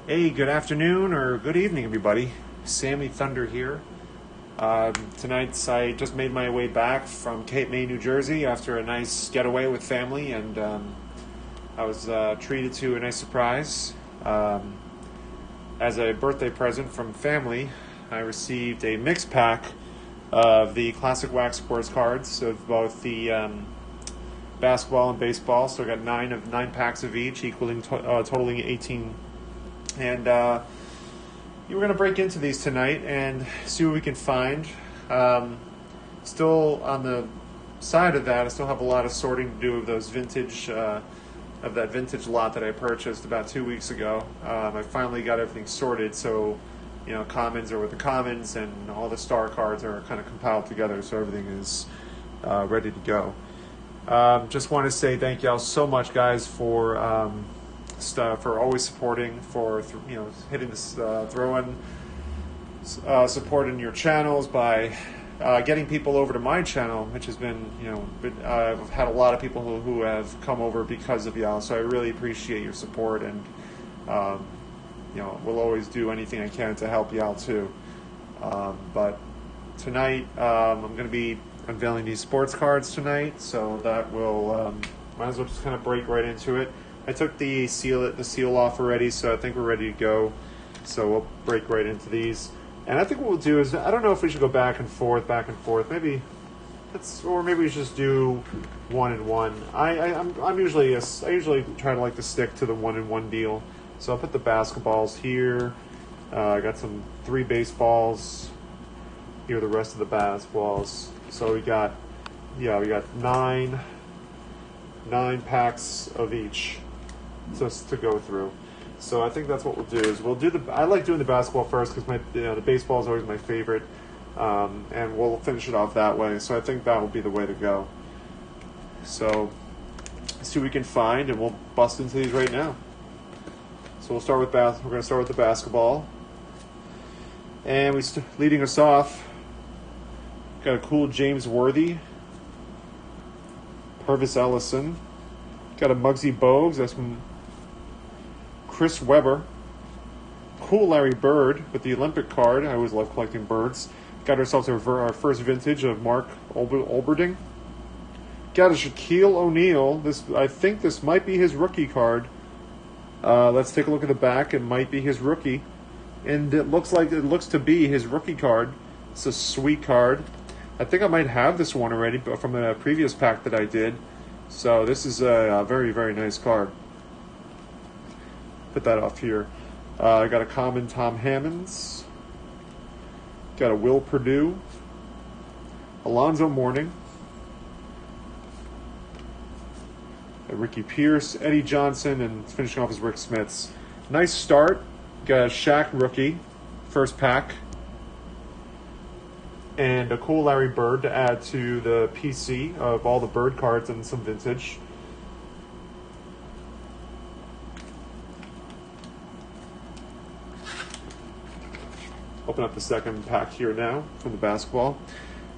Hey, good afternoon or good evening, everybody. Sammy Thunder here. Tonight, I just made my way back from Cape May, New Jersey after a nice getaway with family, and I was treated to a nice surprise. As a birthday present from family, I received a mix pack of the Classic Wax Sports cards of both the basketball and baseball. So I got nine packs of each, equaling totaling 18. And we're going to break into these tonight and see what we can find. Still on the side of that, I still have a lot of sorting to do of those vintage, of that vintage lot that I purchased about 2 weeks ago. I finally got everything sorted, so commons are with the commons, and all the star cards are kind of compiled together, so everything is ready to go. Just want to say thank y'all so much, guys, for always supporting, for hitting this throwing support in your channels by getting people over to my channel, which has been I've had a lot of people who have come over because of y'all, so I really appreciate your support, and we'll always do anything I can to help y'all too. But tonight I'm going to be unveiling these sports cards tonight, so that will might as well just kind of break right into it. I took the seal off already, so I think we're ready to go. So we'll break right into these. And I think what we'll do is, I don't know if we should go back and forth. Maybe maybe we should just do 1 and 1. I usually try to like to stick to the 1 and 1 deal. So I'll put the basketballs here. I got some 3 baseballs. Here are the rest of the basketballs. So we got nine packs of each just to go through. So I think that's what we'll do. I like doing the basketball first because the baseball is always my favorite, and we'll finish it off that way. So I think that will be the way to go. So let's see what we can find, and we'll bust into these right now. So we'll start with We're going to start with the basketball, and leading us off. Got a cool James Worthy, Purvis Ellison. Got a Muggsy Bogues. That's from Chris Webber. Cool Larry Bird with the Olympic card. I always love collecting birds. Got ourselves our first vintage of Mark Olberding. Got a Shaquille O'Neal. I think this might be his rookie card. Let's take a look at the back. It might be his rookie. And it looks to be his rookie card. It's a sweet card. I think I might have this one already, but from a previous pack that I did. So this is a very, very nice card. Put that off here. I got a common Tom Hammonds. Got a Will Perdue. Alonzo Mourning. A Ricky Pierce, Eddie Johnson, and finishing off is Rick Smiths. Nice start. Got a Shaq rookie. First pack. And a cool Larry Bird to add to the PC of all the Bird cards and some vintage. Open up the second pack here now from the basketball.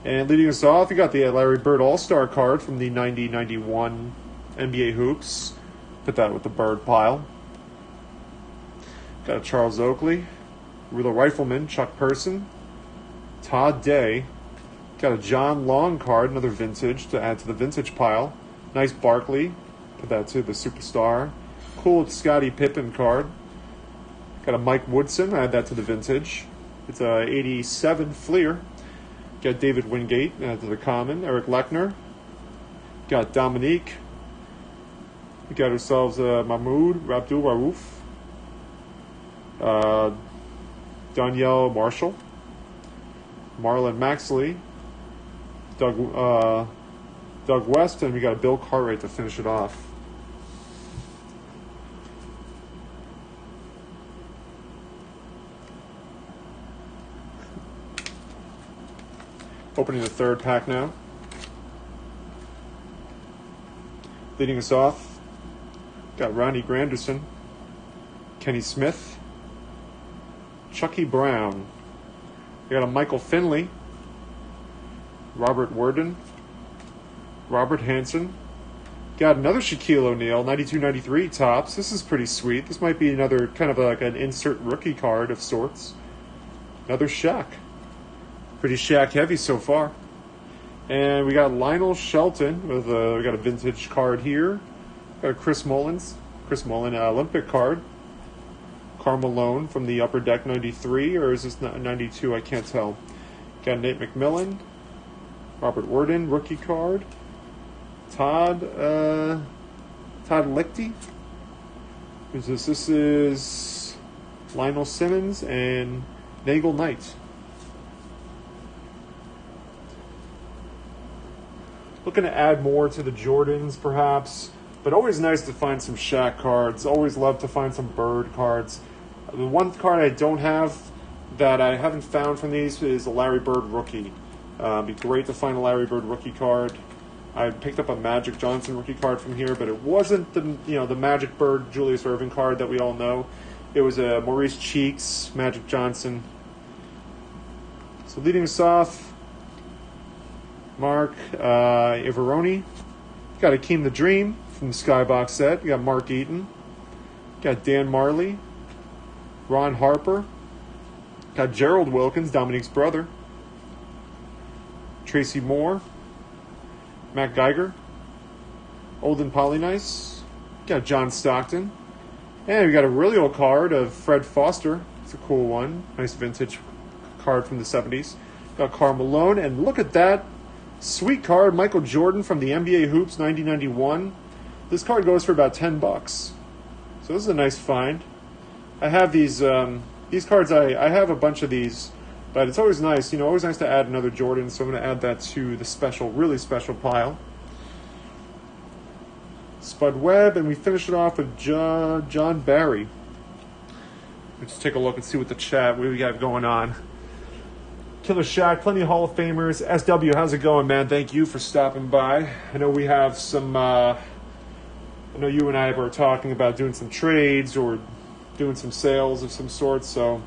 And leading us off, you got the Larry Bird All-Star card from the 90-91 NBA Hoops. Put that with the Bird pile. Got a Charles Oakley, Ruler Rifleman, Chuck Person, Todd Day. Got a John Long card, another vintage to add to the vintage pile. Nice Barkley. Put that to the superstar. Cool Scottie Pippen card. Got a Mike Woodson. Add that to the vintage. It's a 87 Fleer. Got David Wingate. Add to the common. Eric Lechner. Got Dominique. We got ourselves Mahmoud Abdul Rauf. Danielle Marshall. Marlon Maxley, Doug West, and we got a Bill Cartwright to finish it off. Opening the third pack now. Leading us off, got Ronnie Granderson, Kenny Smith, Chucky Brown. We got a Michael Finley, Robert Worden, Robert Hansen, Got another Shaquille O'Neal, 92-93 tops. This is pretty sweet. This might be another kind of like an insert rookie card of sorts. Another Shaq. Pretty Shaq heavy so far. And we got Lionel Shelton with we got a vintage card here. Got a Chris Mullin Olympic card. Carmelo from the Upper Deck 93, or is this 92? I can't tell. Got Nate McMillan. Robert Worden rookie card. Todd Lichty. Who's this? This is Lionel Simmons and Nagel Knight. Looking to add more to the Jordans, perhaps, but always nice to find some Shaq cards. Always love to find some Bird cards. The one card I don't have that I haven't found from these is a Larry Bird rookie. It'd be great to find a Larry Bird rookie card. I picked up a Magic Johnson rookie card from here, but it wasn't the Magic Bird Julius Erving card that we all know. It was a Maurice Cheeks Magic Johnson. So leading us off, Mark Ivaroni. Got Akeem the Dream from the Skybox set. You got Mark Eaton. Got Dan Marley. Ron Harper. Got Gerald Wilkins, Dominique's brother. Tracy Moore. Matt Geiger. Olden Polynice. Got John Stockton. And we got a really old card of Fred Foster. It's a cool one. Nice vintage card from the 70s. Got Karl Malone. And look at that sweet card, Michael Jordan from the NBA Hoops 1991. This card goes for about $10. So this is a nice find. I have these cards. I have a bunch of these, but it's always nice. Always nice to add another Jordan. So I'm going to add that to the special, really special pile. Spud Webb, and we finish it off with John Barry. Let's take a look and see what we got going on. Killer Shaq, plenty of Hall of Famers. SW, how's it going, man? Thank you for stopping by. I know we have some, I know you and I were talking about doing some trades or doing some sales of some sort, so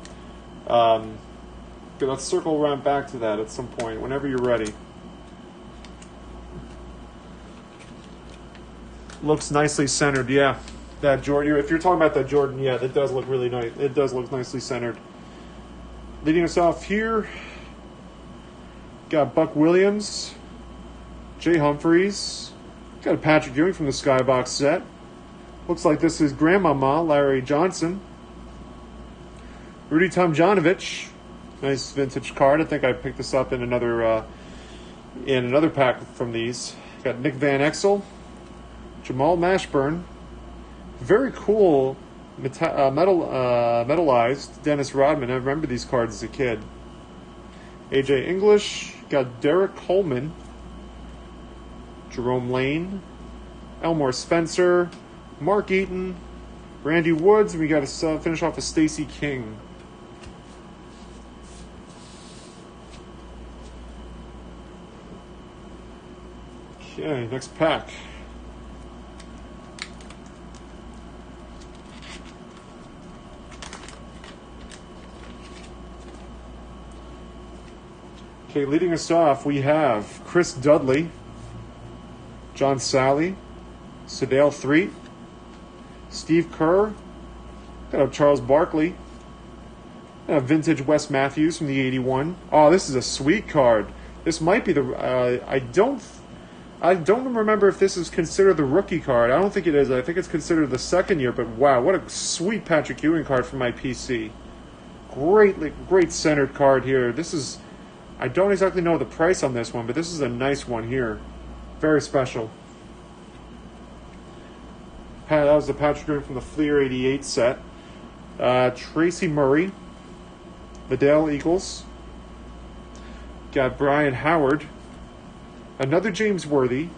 let's circle around back to that at some point, whenever you're ready. Looks nicely centered, yeah. That Jordan, if you're talking about that Jordan, yeah, that does look really nice. It does look nicely centered. Leading us off here, got Buck Williams, Jay Humphreys, got a Patrick Ewing from the Skybox set. Looks like this is Grandmama Larry Johnson. Rudy Tomjanovich, nice vintage card. I think I picked this up in another pack from these. Got Nick Van Exel, Jamal Mashburn, very cool metallized Dennis Rodman. I remember these cards as a kid. AJ English, got Derek Coleman, Jerome Lane, Elmore Spencer, Mark Eaton, Randy Woods, and we got to finish off with Stacey King. Okay, next pack. Okay, leading us off, we have Chris Dudley, John Sally, Sedale Threet, Steve Kerr, got a Charles Barkley, and a vintage Wes Matthews from the 81. Oh, this is a sweet card. This might be the I don't remember if this is considered the rookie card. I don't think it is. I think it's considered the second year, but wow, what a sweet Patrick Ewing card from my PC. Great centered card here. This is, I don't exactly know the price on this one, but this is a nice one here. Very special. That was the Patrick Ewing from the Fleer 88 set. Tracy Murray, Vidal Eagles. Got Brian Howard. Another James Worthy.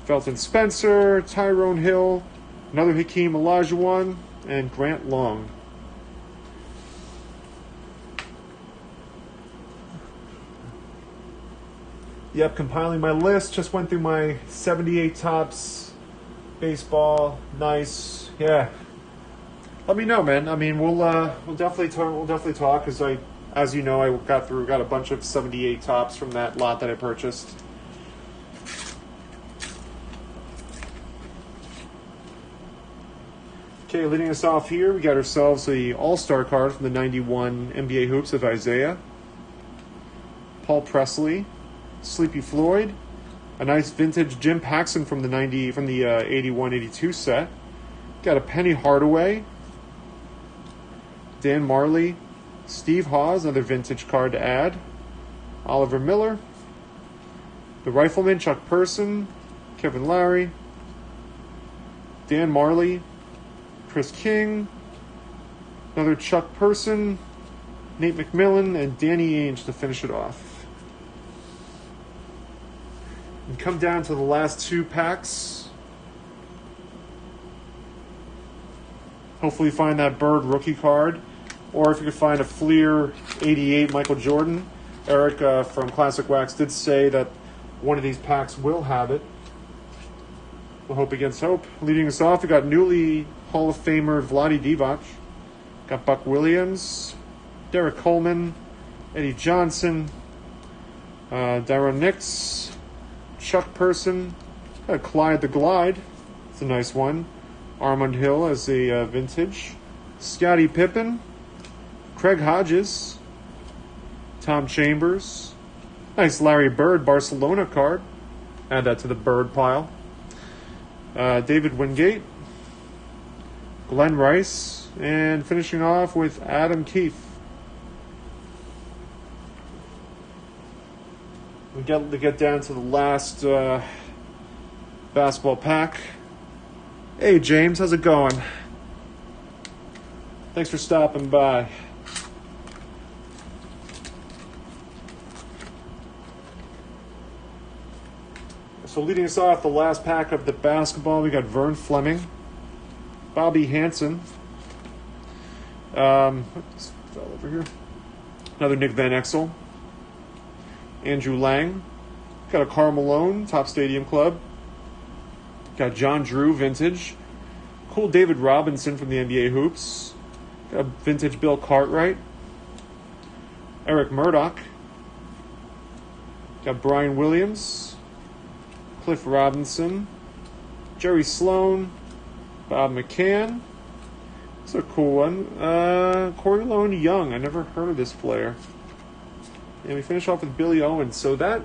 Felton Spencer, Tyrone Hill, another Hakeem Olajuwon, and Grant Long. Yep, compiling my list. Just went through my 78 tops. Baseball, nice. Yeah. Let me know, man. I mean, we'll definitely talk. We'll definitely talk because as you know, I got a bunch of 78 tops from that lot that I purchased. Okay, leading us off here, we got ourselves the All-Star card from the 91 NBA Hoops of Isaiah. Paul Presley, Sleepy Floyd, a nice vintage Jim Paxson from the 81-82 set. Got a Penny Hardaway, Dan Marley, Steve Hawes, another vintage card to add. Oliver Miller, the Rifleman, Chuck Person, Kevin Lowry, Dan Marley, Chris King, another Chuck Person, Nate McMillan, and Danny Ainge to finish it off. And come down to the last two packs. Hopefully find that Bird rookie card. Or if you could find a Fleer 88 Michael Jordan. Eric from Classic Wax did say that one of these packs will have it. We'll hope against hope. Leading us off, we got newly Hall of Famer Vlade Divac. Got Buck Williams, Derek Coleman, Eddie Johnson, Darren Nix, Chuck Person, Clyde the Glide. It's a nice one. Armand Hill as a vintage. Scottie Pippen, Craig Hodges, Tom Chambers. Nice Larry Bird Barcelona card. Add that to the Bird pile. David Wingate, Glenn Rice, and finishing off with Adam Keefe. We get down to the last basketball pack. Hey James, how's it going? Thanks for stopping by. So leading us off, the last pack of the basketball, we got Vern Fleming, Bobby Hansen, this fell over here, another Nick Van Exel, Andrew Lang, got a Karl Malone, Top Stadium Club, got John Drew, vintage, cool David Robinson from the NBA Hoops, got a vintage Bill Cartwright, Eric Murdoch, got Brian Williams, Cliff Robinson, Jerry Sloan, Bob McCann. It's a cool one. Corey Lone Young. I never heard of this player. And we finish off with Billy Owens. So that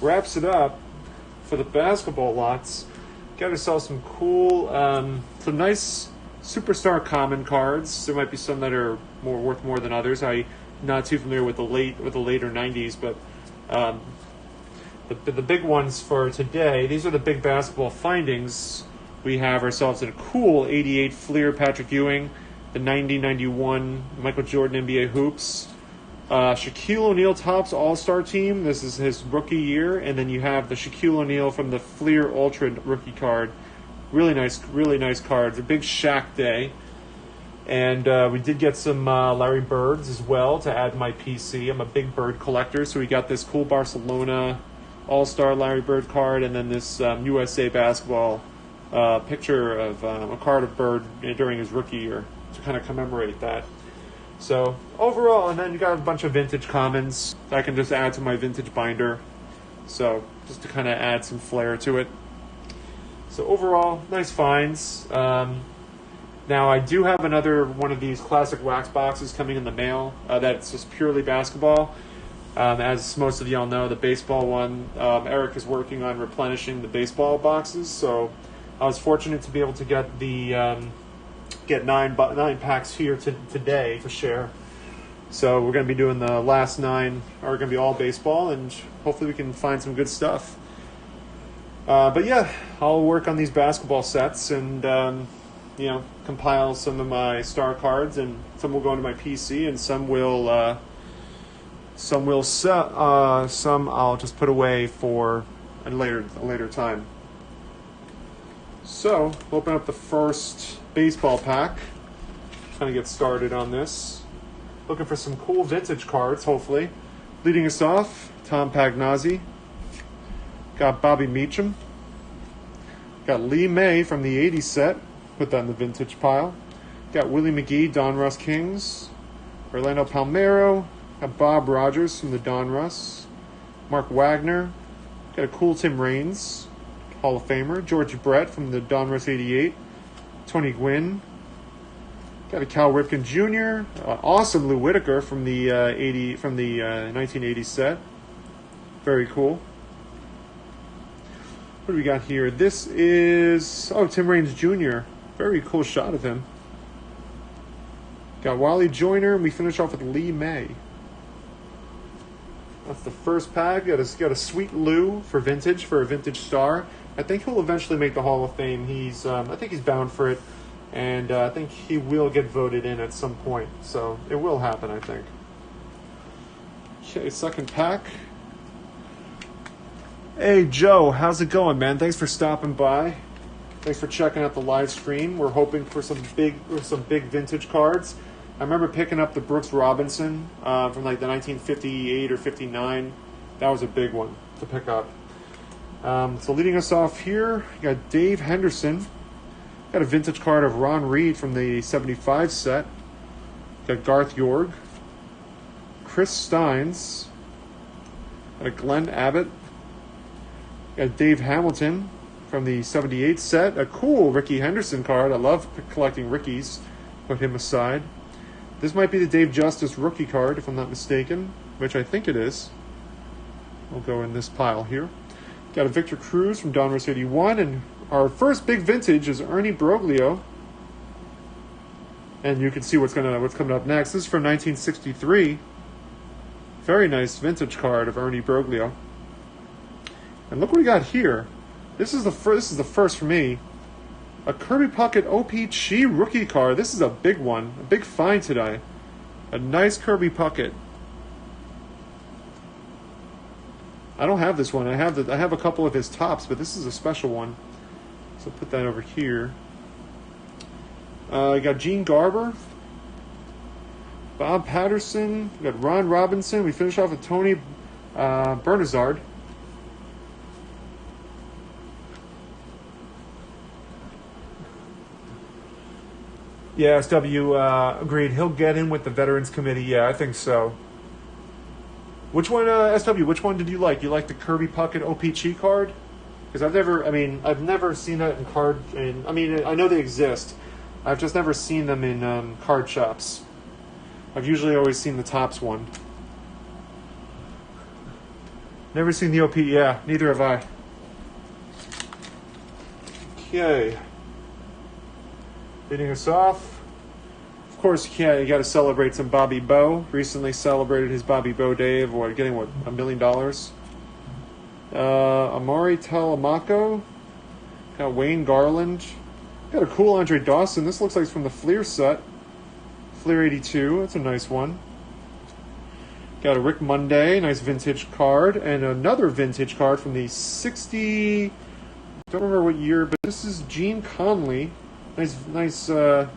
wraps it up for the basketball lots. Got ourselves some cool, some nice superstar common cards. There might be some that are worth more than others. I'm not too familiar with the later 90s, but the big ones for today, these are the big basketball findings. We have ourselves a cool 88 Fleer Patrick Ewing, the 90-91 Michael Jordan NBA Hoops, Shaquille O'Neal Topps All-Star Team. This is his rookie year. And then you have the Shaquille O'Neal from the Fleer Ultra rookie card. Really nice cards. A big Shaq day. And we did get some Larry Birds as well to add to my PC. I'm a big Bird collector, so we got this cool Barcelona All-Star Larry Bird card, and then this USA Basketball picture of a card of Bird during his rookie year to kind of commemorate that. So overall, and then you got a bunch of vintage commons that I can just add to my vintage binder. So just to kind of add some flair to it. So overall, nice finds. Now I do have another one of these classic wax boxes coming in the mail that's just purely basketball. As most of y'all know, the baseball one, Eric is working on replenishing the baseball boxes. So I was fortunate to be able to get the get nine packs here today to share. So we're going to be doing the last 9 are going to be all baseball, and hopefully we can find some good stuff. But yeah, I'll work on these basketball sets and compile some of my star cards, and some will go into my PC, and some will sell. Some I'll just put away for a later time. So we'll open up the first baseball pack. Kind of get started on this. Looking for some cool vintage cards, hopefully. Leading us off, Tom Pagnozzi. Got Bobby Meacham. Got Lee May from the 80s set. Put that in the vintage pile. Got Willie McGee, Donruss Kings. Orlando Palmeiro. Got Bob Rogers from the Donruss. Mark Wagner. Got a cool Tim Raines, Hall of Famer. George Brett from the Donruss 88. Tony Gwynn. Got a Cal Ripken Jr., awesome Lou Whitaker from the 1980 set. Very cool. What do we got here? This is Tim Raines Jr. Very cool shot of him. Got Wally Joyner, and we finish off with Lee May. That's the first pack. Got a sweet Lou for a vintage star. I think he'll eventually make the Hall of Fame. I think he's bound for it, and I think he will get voted in at some point. So it will happen, I think. Okay, second pack. Hey Joe, how's it going, man? Thanks for stopping by. Thanks for checking out the live stream. We're hoping for some big vintage cards. I remember picking up the Brooks Robinson from like the 1958 or 59. That was a big one to pick up. So leading us off here, you got Dave Henderson. Got a vintage card of Ron Reed from the 75 set. Got Garth York. Chris Steins. Got a Glenn Abbott. Got Dave Hamilton from the 78 set. A cool Ricky Henderson card. I love collecting Rickies. Put him aside. This might be the Dave Justice rookie card, if I'm not mistaken, which I think it is. We'll go in this pile here. Got a Victor Cruz from Donruss 81, and our first big vintage is Ernie Broglio. And you can see what's coming up next. This is from 1963. Very nice vintage card of Ernie Broglio. And look what we got here. This is the first for me. A Kirby Puckett OPC rookie card. This is a big one. A big find today. A nice Kirby Puckett. I don't have this one. I have a couple of his tops, but this is a special one. So put that over here. I got Gene Garber. Bob Patterson. We got Ron Robinson. We finish off with Tony Bernazard. Yeah, SW agreed. He'll get in with the Veterans Committee. Yeah, I think so. Which one, SW? Which one did you like? You like the Kirby Puckett OPC card? Because I've never seen that in card. I know they exist. I've just never seen them in card shops. I've usually always seen the Topps one. Never seen the OP. Yeah, neither have I. Okay. Leading us off. Of course, yeah, you got to celebrate some Bobby Bo. Recently celebrated his Bobby Bo Day of getting $1 million. Amari Telemaco. Got Wayne Garland. Got a cool Andre Dawson. This looks like it's from the Fleer set. Fleer 82. That's a nice one. Got a Rick Monday. Nice vintage card. And another vintage card from the 60... Don't remember what year, but this is Gene Conley. Nice. I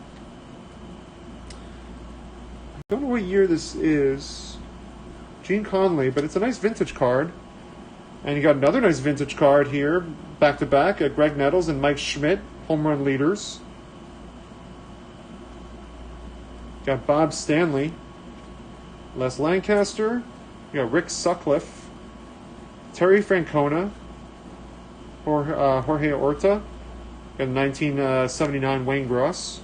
don't know what year this is. Gene Conley, but it's a nice vintage card. And you got another nice vintage card here, back to back. Greg Nettles and Mike Schmidt, home run leaders. Got Bob Stanley, Les Lancaster. You got Rick Sutcliffe, Terry Francona, Jorge Orta. Got a 1979 Wayne Gross.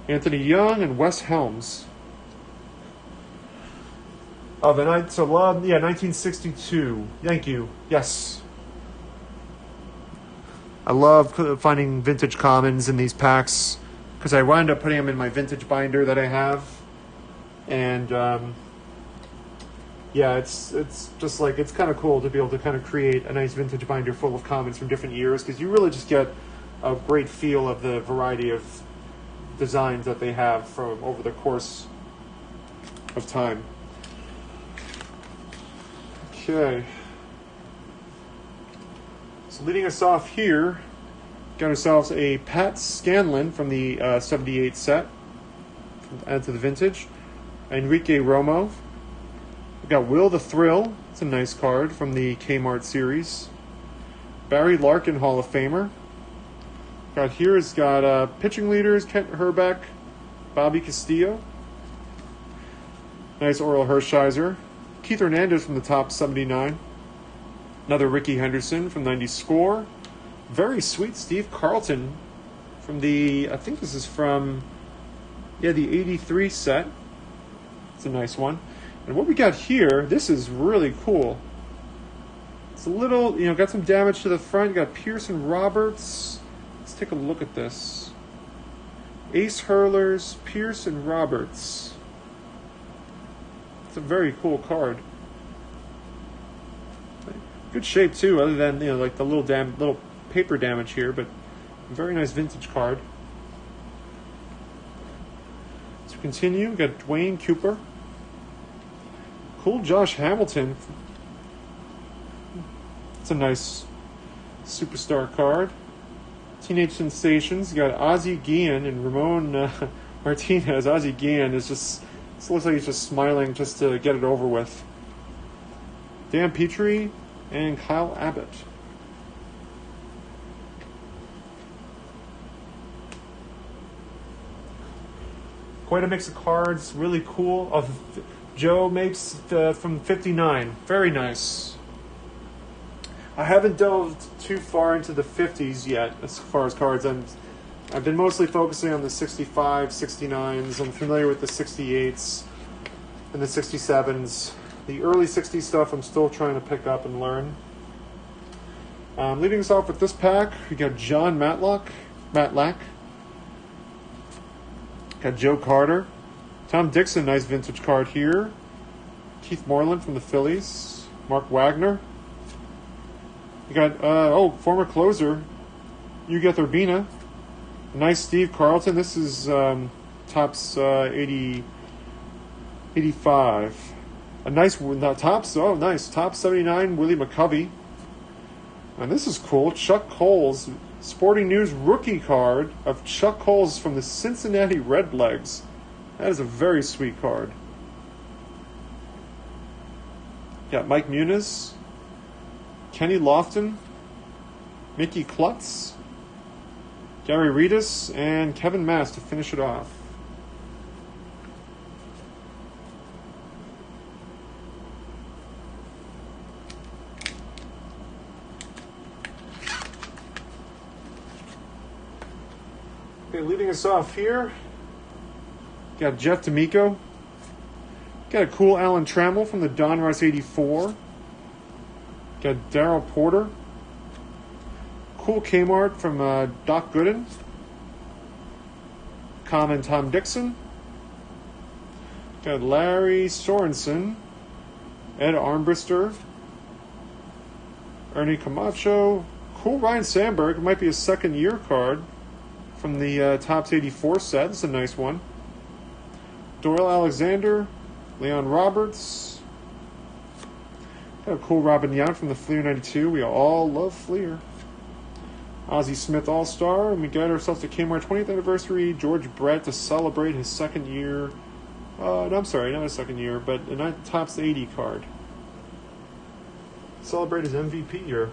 Anthony Young and Wes Helms. Oh, the night. So, 1962. Thank you. Yes. I love finding vintage commons in these packs because I wind up putting them in my vintage binder that I have, and yeah, it's just like it's kind of cool to be able to kind of create a nice vintage binder full of commons from different years because you really just get a great feel of the variety of designs that they have from over the course of time. Okay. So leading us off here, got ourselves a Pat Scanlan from the 78 set. Add to the vintage. Enrique Romo. We got Will the Thrill. It's a nice card from the Kmart series. Barry Larkin, Hall of Famer. Got pitching leaders, Kent Herbeck, Bobby Castillo. Nice Oral Hershiser. Keith Hernandez from the top 79. Another Ricky Henderson from 90 score. Very sweet Steve Carlton from the, I think this is from, yeah, the 83 set. It's a nice one. And what we got here, this is really cool. It's a little, got some damage to the front. You got Pearson Roberts. Let's take a look at this. Ace Hurlers, Pearson Roberts. It's a very cool card. Good shape too, other than like the little paper damage here, but very nice vintage card. To continue, we got Dwayne Cooper. Cool Josh Hamilton. It's a nice superstar card. Teenage Sensations. You got Ozzie Guillen and Ramon Martinez. Ozzie Guillen is just, this looks like he's just smiling just to get it over with. Dan Petrie and Kyle Abbott. Quite a mix of cards, really cool. Joe Mapes from 59, very nice. I haven't delved too far into the 50s yet as far as cards. I've been mostly focusing on the 65, 69s. I'm familiar with the 68s and the 67s. The early 60s stuff I'm still trying to pick up and learn. Leading us off with this pack, we got John Matlack. Got Joe Carter. Tom Dixon, nice vintage card here. Keith Moreland from the Phillies. Mark Wagner. You got, former closer, Ugueth Urbina. Nice Steve Carlton. This is Topps 85. A nice, Topps, nice. Topps 79, Willie McCovey. And this is cool. Chuck Coles, Sporting News rookie card of Chuck Coles from the Cincinnati Redlegs. That is a very sweet card. Got Mike Muniz, Kenny Lofton, Mickey Klutz, Gary Redus, and Kevin Mass to finish it off. Okay, leading us off here, got Jeff D'Amico. Got a cool Alan Trammell from the Donruss 84. Got Darryl Porter. Cool Kmart from Doc Gooden. Common Tom Dixon. Got Larry Sorensen. Ed Armbrister. Ernie Camacho. Cool Ryan Sandberg. It might be a second year card from the Topps 84 set. It's a nice one. Doyle Alexander. Leon Roberts. Got a cool Robin Yount from the Fleer 92. We all love Fleer. Ozzie Smith All-Star. And we got ourselves a Kmart 20th anniversary. George Brett to celebrate his second year. No, I'm sorry, not his second year, but a Topps 80 card. Celebrate his MVP year.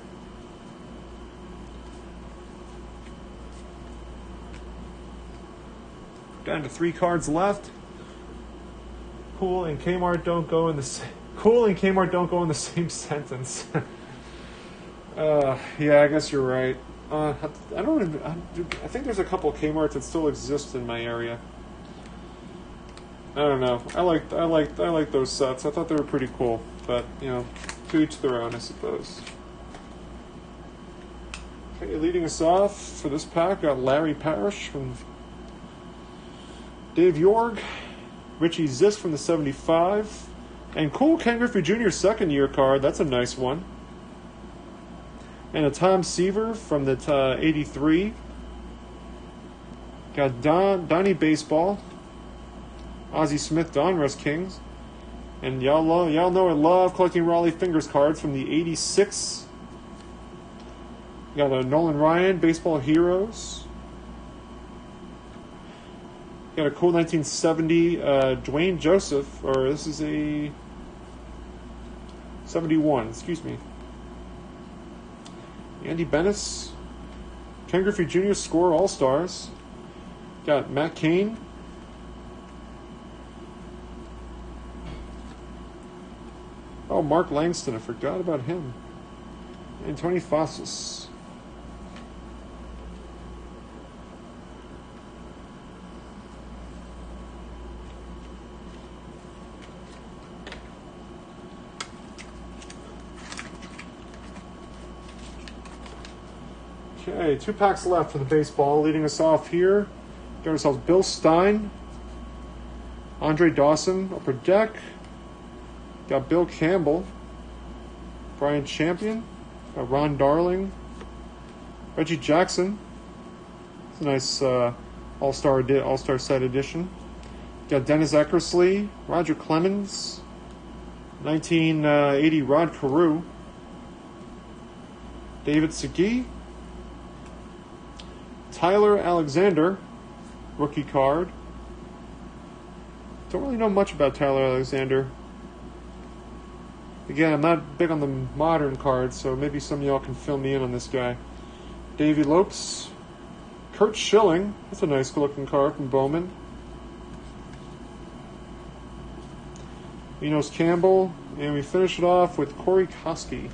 Down to 3 cards left. Cool and Kmart don't go in the same sentence. Yeah, I guess you're right. I think there's a couple of Kmarts that still exist in my area. I don't know. I like those sets. I thought they were pretty cool, but to each their own, I suppose. Okay, leading us off for this pack, got Larry Parrish from Dave Yorg. Richie Zisk from the 75. And cool Ken Griffey Jr. second year card. That's a nice one. And a Tom Seaver from the 83. Got Donnie Baseball. Ozzie Smith Donruss Kings. And y'all know I love collecting Raleigh Fingers cards from the 86. Got a Nolan Ryan Baseball Heroes. Got a cool 1970 Dwayne Joseph, or this is a 71, excuse me. Andy Bennis. Ken Griffey Jr. Score All-Stars. Got Matt Cain. Oh, Mark Langston, I forgot about him. And Tony Fossis. Okay, 2 packs left for the baseball. Leading us off here, got ourselves Bill Stein, Andre Dawson, upper deck. Got Bill Campbell, Brian Champion, got Ron Darling, Reggie Jackson. It's a nice all-star set edition. Got Dennis Eckersley, Roger Clemens, 1980 Rod Carew, David Segui, Tyler Alexander, rookie card. Don't really know much about Tyler Alexander. Again, I'm not big on the modern cards, so maybe some of y'all can fill me in on this guy. Davey Lopes, Kurt Schilling. That's a nice looking card from Bowman. Enos Campbell, and we finish it off with Corey Koski.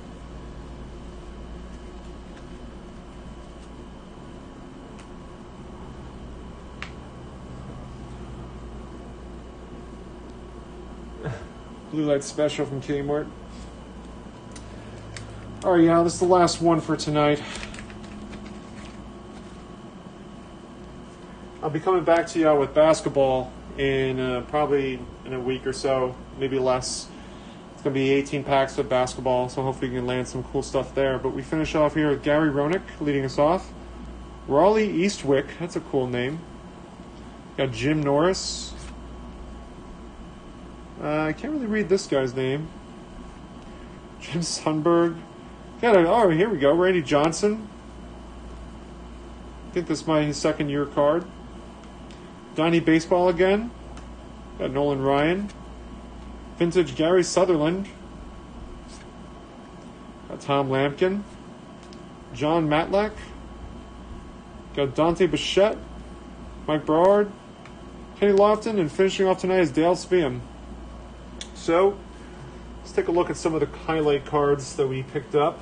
Blue Light Special from Kmart. Alright, yeah, this is the last one for tonight. I'll be coming back to y'all with basketball in probably in a week or so, maybe less. It's going to be 18 packs of basketball, so hopefully we can land some cool stuff there. But we finish off here with Gary Roenick leading us off. Raleigh Eastwick, that's a cool name. Got Jim Norris. I can't really read this guy's name. Jim Sundberg. Oh, here we go. Randy Johnson. I think this might be his second year card. Donnie Baseball again. Got Nolan Ryan. Vintage Gary Sutherland. Got Tom Lampkin. John Matlack. Got Dante Bichette. Mike Broward. Kenny Lofton. And finishing off tonight is Dale Sveum. So, let's take a look at some of the highlight cards that we picked up.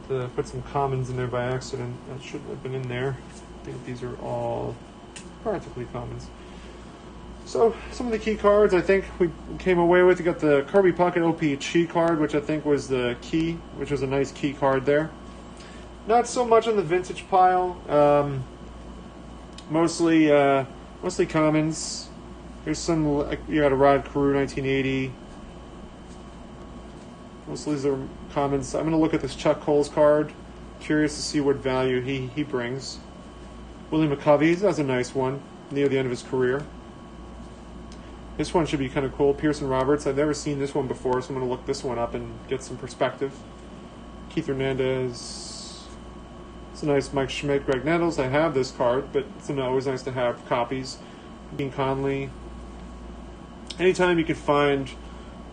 Put some commons in there by accident. That shouldn't have been in there. I think these are all practically commons. So, some of the key cards I think we came away with. You got the Kirby Puckett OPC card, which I think was the key, which was a nice key card there. Not so much on the vintage pile. Mostly commons. There's some, you got a Rod Carew 1980. Most of these are commons. I'm going to look at this Chuck Coles card. Curious to see what value he brings. Willie McCovey, that's a nice one, near the end of his career. This one should be kind of cool. Pearson Roberts, I've never seen this one before, so I'm going to look this one up and get some perspective. Keith Hernandez. It's a nice Mike Schmidt, Greg Nettles. I have this card, but it's always nice to have copies. Dean Conley. Anytime you can find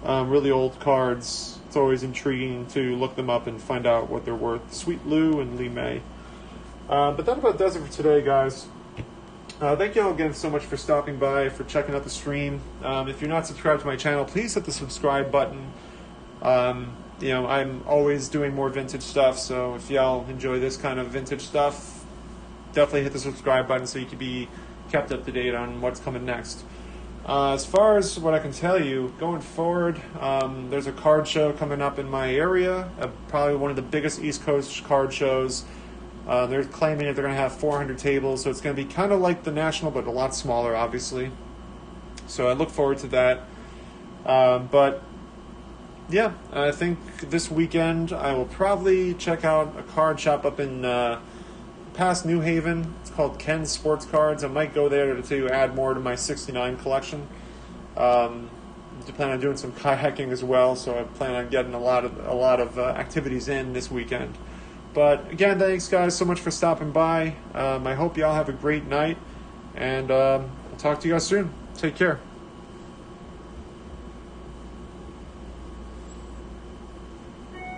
really old cards, it's always intriguing to look them up and find out what they're worth. Sweet Lou and Lee May. But that about does it for today, guys. Thank you all again so much for stopping by, for checking out the stream. If you're not subscribed to my channel, please hit the subscribe button. I'm always doing more vintage stuff, so if y'all enjoy this kind of vintage stuff, definitely hit the subscribe button so you can be kept up to date on what's coming next. As far as what I can tell you, going forward, there's a card show coming up in my area, probably one of the biggest East Coast card shows. They're claiming that they're going to have 400 tables, so it's going to be kind of like the National, but a lot smaller, obviously. So I look forward to that. But yeah, I think this weekend I will probably check out a card shop up in past New Haven. It's called Ken's Sports Cards. I might go there to add more to my 69 collection. I plan on doing some kayaking as well, so I plan on getting a lot of activities in this weekend. But again, thanks guys so much for stopping by. I hope y'all have a great night, and I'll talk to you guys soon. Take care.